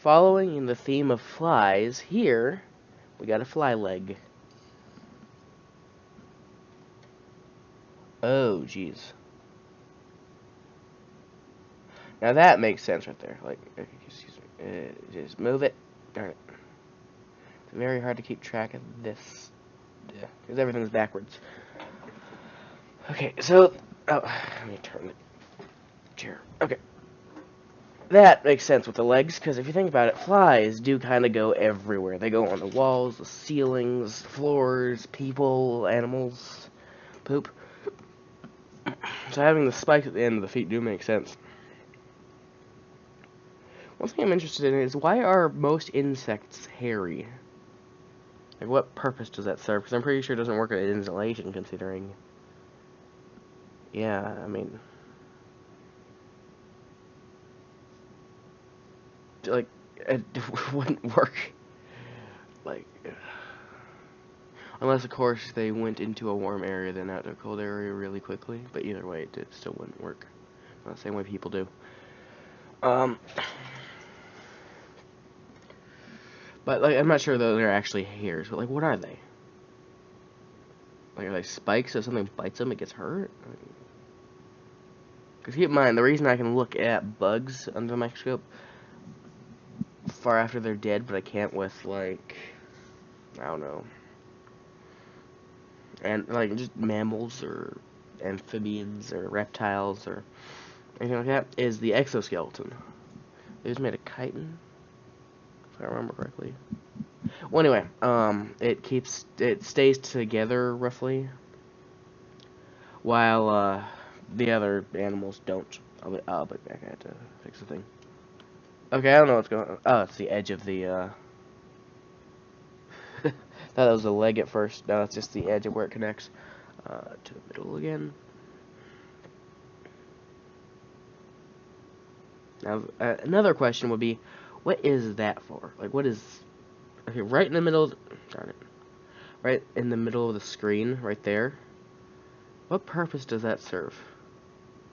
following in the theme of flies, here we got a fly leg. Oh, jeez. Now that makes sense right there. Like, excuse me. Just move it. Darn it. It's very hard to keep track of this. Yeah, because everything's backwards. Okay, so... Oh, let me turn the chair. Okay. That makes sense with the legs, because if you think about it, flies do kind of go everywhere. They go on the walls, the ceilings, floors, people, animals, poop. So having the spikes at the end of the feet do make sense. One thing I'm interested in is, why are most insects hairy? Like, what purpose does that serve? Because I'm pretty sure it doesn't work at insulation, considering... Yeah, I mean... Like, it wouldn't work. Like... Unless, of course, they went into a warm area, then out to a cold area really quickly. But either way, it still wouldn't work. Not the same way people do. But, like, I'm not sure that they're actually hairs. But, like, what are they? Like, are they spikes? If something bites them, it gets hurt? Because keep in mind, the reason I can look at bugs under the microscope far after they're dead, but I can't with, like, I don't know, and like just mammals or amphibians or reptiles or anything like that, is the exoskeleton. It was made of chitin, if I remember correctly. Well, anyway, it stays together roughly, while the other animals don't. I'll be back. I had to fix the thing. Okay, I don't know what's going on. Oh, it's the edge of the. Thought that was the leg at first. No, it's just the edge of where it connects to the middle again. Now, another question would be, what is that for? Like, what is... Okay, right in the middle... Darn it. Right in the middle of the screen, right there. What purpose does that serve?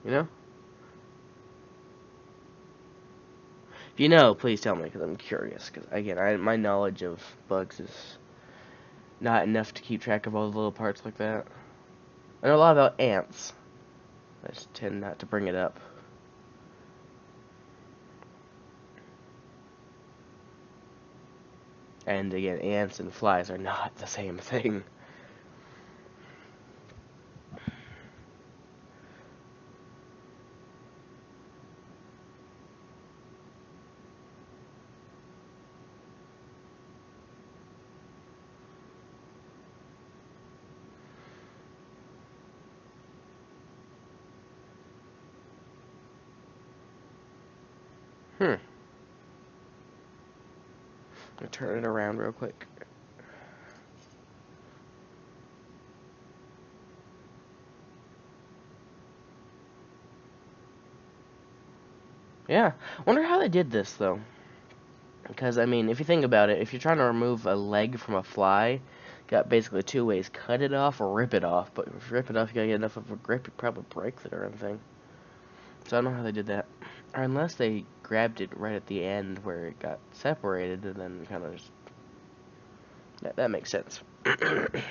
You know? If you know, please tell me, because I'm curious. Because, again, my knowledge of bugs is not enough to keep track of all the little parts like that. I know a lot about ants. I just tend not to bring it up. And again, ants and flies are not the same thing. I'm gonna turn it around real quick. Yeah. Wonder how they did this, though. Because, I mean, if you think about it, if you're trying to remove a leg from a fly, you got basically two ways. Cut it off or rip it off. But if you rip it off, you gotta get enough of a grip, you probably break it or anything. So I don't know how they did that. Or unless they grabbed it right at the end where it got separated and then kind of just... That makes sense. Of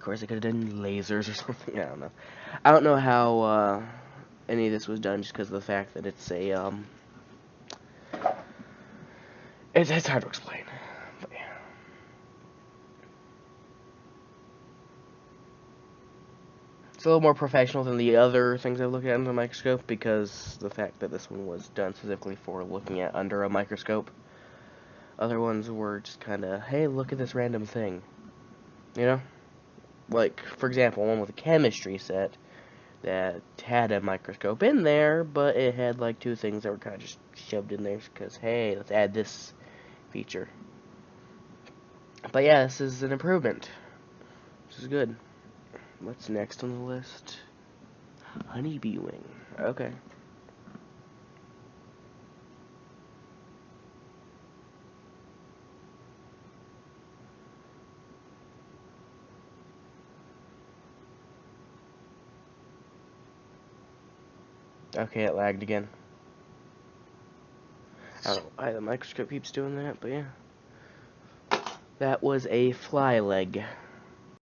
course, they could have done lasers or something. I don't know. I don't know how any of this was done just because of the fact that it's a... It's hard to explain. But yeah. It's a little more professional than the other things I've looked at under the microscope because the fact that this one was done specifically for looking at under a microscope. Other ones were just kind of, hey, look at this random thing. You know? Like, for example, one with a chemistry set that had a microscope in there, but it had like two things that were kind of just shoved in there because, hey, let's add this feature. But yeah, this is an improvement. This is good. What's next on the list? Honeybee wing. Okay. Okay, it lagged again. I don't know why the microscope keeps doing that, but yeah. That was a fly leg.